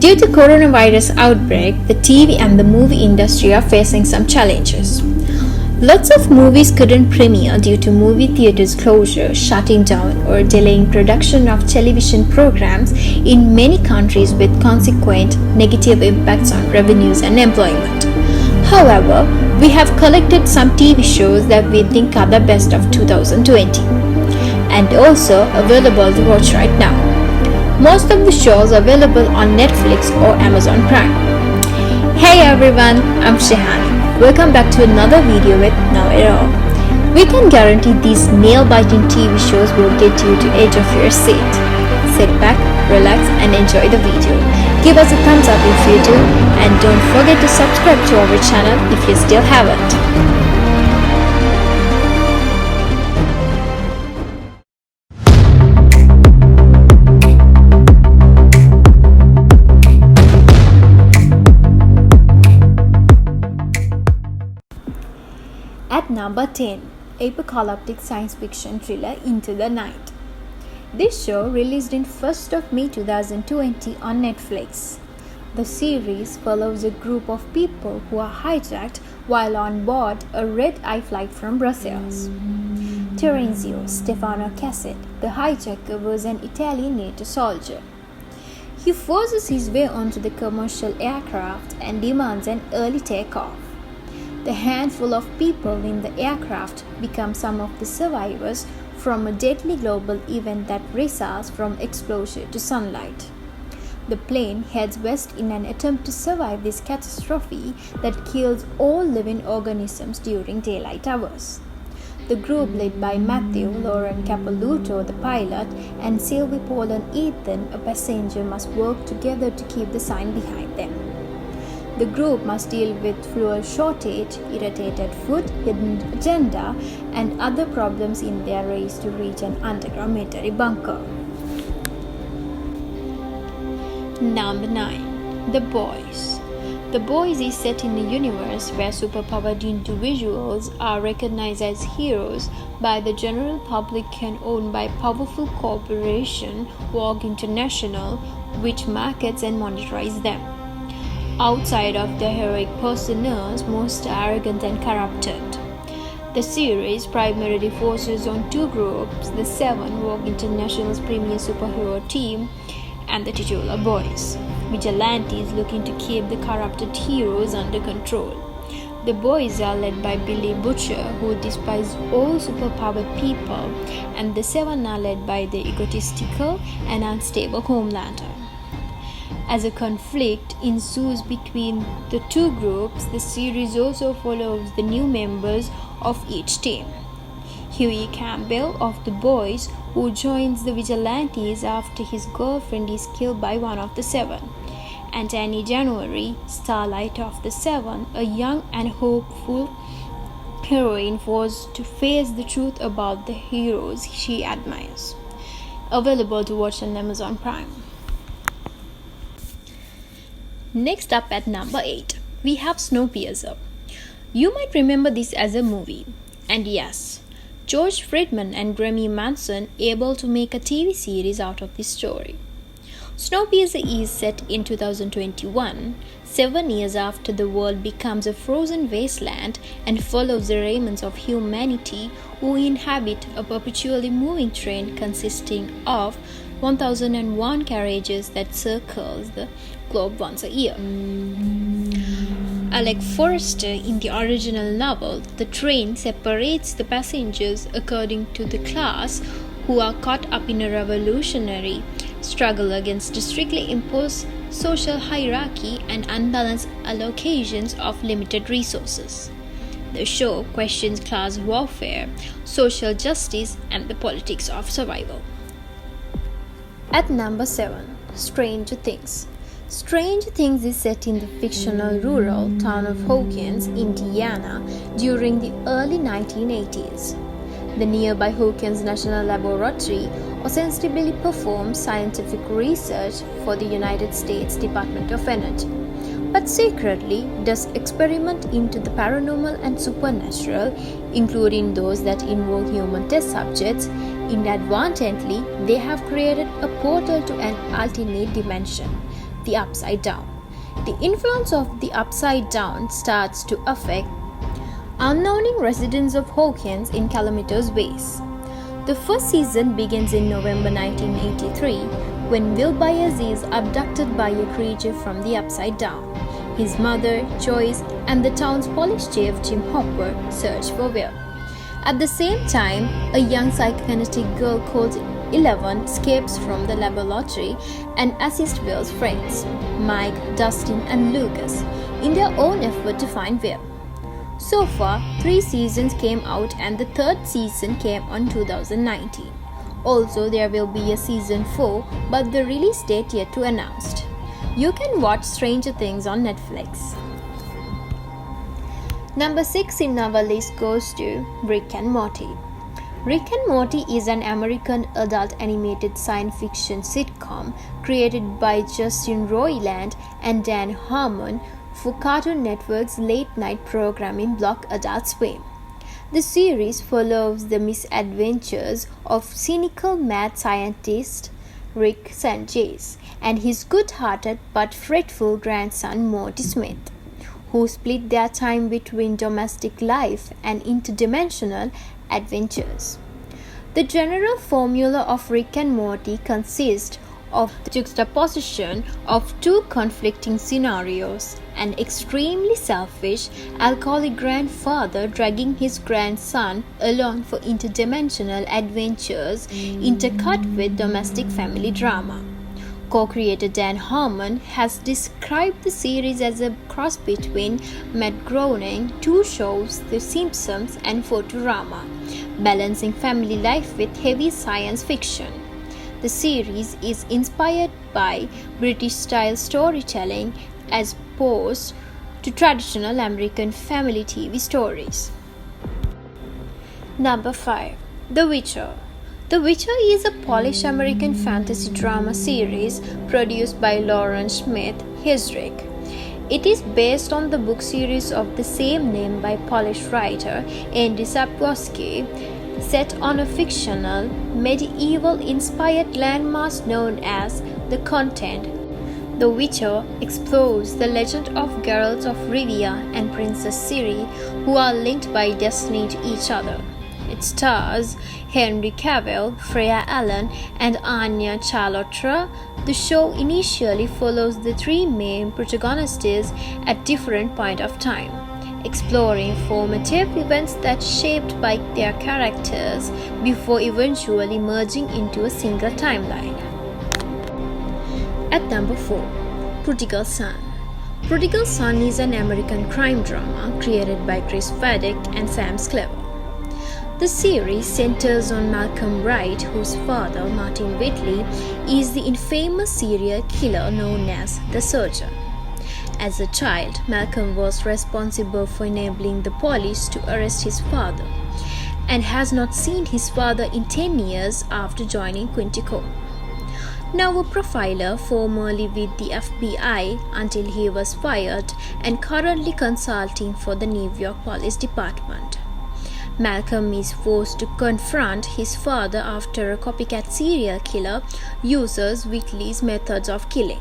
Due to coronavirus outbreak, the TV and the movie industry are facing some challenges. Lots of movies couldn't premiere due to movie theaters closure, shutting down or delaying production of television programs in many countries with consequent negative impacts on revenues and employment. However, we have collected some TV shows that we think are the best of 2020 and also available to watch right now. Most of the shows are available on Netflix or Amazon Prime. Hey everyone, I'm Shehan. Welcome back to another video with Know It All. We can guarantee these nail-biting TV shows will get you to edge of your seat. Sit back, relax and enjoy the video. Give us a thumbs up if you do and don't forget to subscribe to our channel if you still haven't. At number 10, apocalyptic science fiction thriller Into the Night. This show released in 1st of May 2020 on Netflix. The series follows a group of people who are hijacked while on board a red-eye flight from Brussels. Terenzio Stefano Cassett, the hijacker, was an Italian NATO soldier. He forces his way onto the commercial aircraft and demands an early takeoff. The handful of people in the aircraft become some of the survivors from a deadly global event that results from exposure to sunlight. The plane heads west in an attempt to survive this catastrophe that kills all living organisms during daylight hours. The group, led by Matthew Lauren Capelluto, the pilot, and Sylvie Paul and Ethan, a passenger, must work together to keep the sign behind them. The group must deal with fuel shortage, irritated food, hidden agenda, and other problems in their race to reach an underground military bunker. Number 9. The Boys. The Boys is set in a universe where superpowered individuals are recognized as heroes by the general public and owned by powerful corporation Vogue International, which markets and monetizes them. Outside of the heroic personas, most arrogant and corrupted. The series primarily focuses on two groups, the Seven, Vogue International's premier superhero team, and the titular Boys, vigilantes looking to keep the corrupted heroes under control. The Boys are led by Billy Butcher, who despises all superpowered people, and the Seven are led by the egotistical and unstable Homelander. As a conflict ensues between the two groups, the series also follows the new members of each team. Huey Campbell of The Boys, who joins the vigilantes after his girlfriend is killed by one of the Seven, and Annie January, Starlight of the Seven, a young and hopeful heroine forced to face the truth about the heroes she admires. Available to watch on Amazon Prime. Next up at number 8, we have Snowpiercer. You might remember this as a movie. And yes, George Friedman and Grammy Manson able to make a TV series out of this story. Snowpiercer is set in 2021, 7 years after the world becomes a frozen wasteland, and follows the remnants of humanity who inhabit a perpetually moving train consisting of 1001 carriages that circles the globe once a year. Alec Forrester, in the original novel, the train separates the passengers according to the class who are caught up in a revolutionary struggle against the strictly imposed social hierarchy and unbalanced allocations of limited resources. The show questions class warfare, social justice, and the politics of survival. At number 7, Stranger Things. Stranger Things is set in the fictional rural town of Hawkins, Indiana, during the early 1980s. The nearby Hawkins National Laboratory ostensibly performs scientific research for the United States Department of Energy, but secretly does experiment into the paranormal and supernatural, including those that involve human test subjects. Inadvertently, they have created a portal to an alternate dimension, the Upside Down. The influence of the Upside Down starts to affect unknowing residents of Hawkins in calamitous ways. The first season begins in November 1983 when Will Byers is abducted by a creature from the Upside Down. His mother, Joyce, and the town's police chief Jim Hopper search for Will. At the same time, a young psychokinetic girl called 11 escapes from the laboratory and assists Will's friends, Mike, Dustin, and Lucas, in their own effort to find Will. So far, 3 seasons came out and the 3rd season came on 2019. Also, there will be a season 4, but the release date yet to announced. You can watch Stranger Things on Netflix. Number 6 in our list goes to Rick and Morty. Rick and Morty is an American adult animated science fiction sitcom created by Justin Roiland and Dan Harmon for Cartoon Network's late-night programming block Adult Swim. The series follows the misadventures of cynical mad scientist Rick Sanchez and his good-hearted but fretful grandson Morty Smith, who split their time between domestic life and interdimensional adventures. The general formula of Rick and Morty consists of the juxtaposition of 2 conflicting scenarios: an extremely selfish, alcoholic grandfather dragging his grandson along for interdimensional adventures intercut with domestic family drama. Co-creator Dan Harmon has described the series as a cross between Matt Groening's 2 shows, The Simpsons and Futurama, balancing family life with heavy science fiction. The series is inspired by British-style storytelling as opposed to traditional American family TV stories. Number 5. The Witcher. The Witcher is a Polish American fantasy drama series produced by Lauren Schmidt Hissrich. It is based on the book series of the same name by Polish writer Andy Sapkowski, set on a fictional, medieval-inspired landmass known as the Content. The Witcher explores the legend of Geralt of Rivia and Princess Ciri, who are linked by destiny to each other. It stars Henry Cavill, Freya Allan, and Anya Chalotra. The show initially follows the 3 main protagonists at different points of time, exploring formative events that shaped by their characters before eventually merging into a single timeline. At number 4, Prodigal Son. Prodigal Son is an American crime drama created by Chris Vaddick and Sam Clever. The series centers on Malcolm Wright, whose father, Martin Whitley, is the infamous serial killer known as the Searcher. As a child, Malcolm was responsible for enabling the police to arrest his father and has not seen his father in 10 years after joining Quantico. Now a profiler, formerly with the FBI until he was fired and currently consulting for the New York Police Department. Malcolm is forced to confront his father after a copycat serial killer uses Whitley's methods of killing.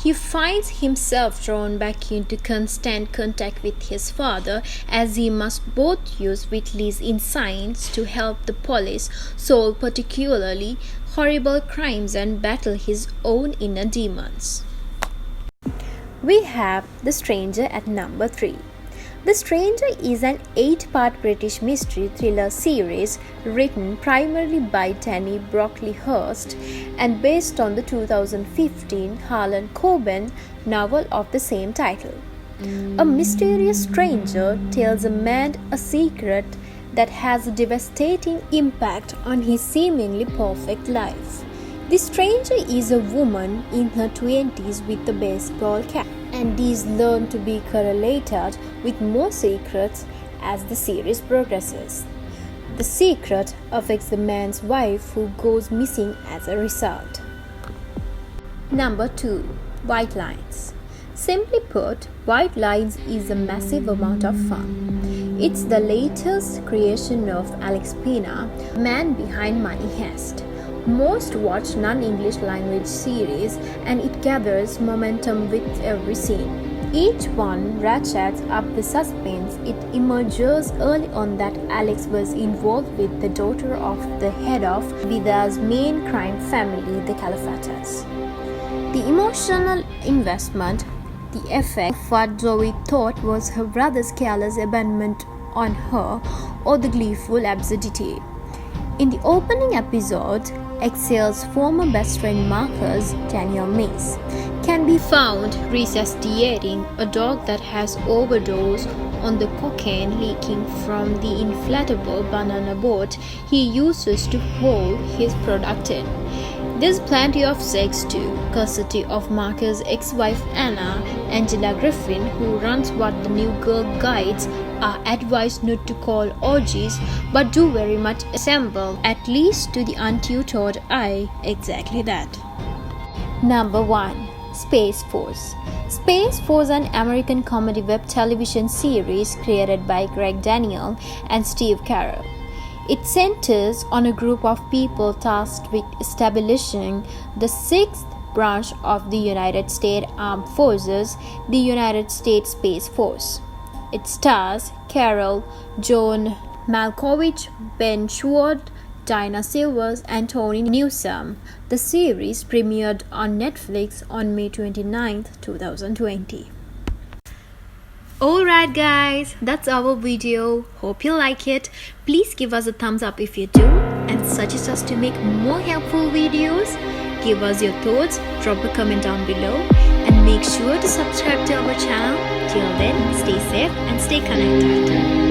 He finds himself drawn back into constant contact with his father as he must both use Whitley's insights to help the police solve particularly horrible crimes and battle his own inner demons. We have The Stranger at number 3. The Stranger is an 8-part British mystery thriller series written primarily by Danny Brocklehurst and based on the 2015 Harlan Coben novel of the same title. A mysterious stranger tells a man a secret that has a devastating impact on his seemingly perfect life. The stranger is a woman in her 20s with a baseball cap, and these learn to be correlated with more secrets as the series progresses. The secret affects the man's wife, who goes missing as a result. Number 2. White Lines. Simply put, White Lines is a massive amount of fun. It's the latest creation of Alex Pina, man behind Money Heist. most watched non-English language series, and it gathers momentum with every scene. Each one ratchets up the suspense. It emerges early on that Alex was involved with the daughter of the head of Vida's main crime family, the Califatas. The emotional investment, the effect of what Zoe thought was her brother's careless abandonment on her, or the gleeful absurdity. In the opening episode, Excel's former best friend Marcus, Daniel Mace, can be found resuscitating a dog that has overdosed on the cocaine leaking from the inflatable banana boat he uses to haul his product in. There's plenty of sex too, courtesy of Marcus' ex-wife Anna, Angela Griffin, who runs what the New Girl Guides are advised not to call orgies, but do very much assemble, at least to the untutored eye, exactly that. Number 1. Space Force. Space Force, an American comedy web television series created by Greg Daniel and Steve Carell. It centers on a group of people tasked with establishing the sixth branch of the United States Armed Forces, the United States Space Force. It stars Carol, John Malkovich, Ben Schwartz, Dinah Silvers, and Tony Newsome. The series premiered on Netflix on May 29, 2020. Alright guys, that's our video. Hope you like it. Please give us a thumbs up if you do, and suggest us to make more helpful videos. Give us your thoughts, drop a comment down below, and make sure to subscribe to our channel. Till then, stay safe and stay connected.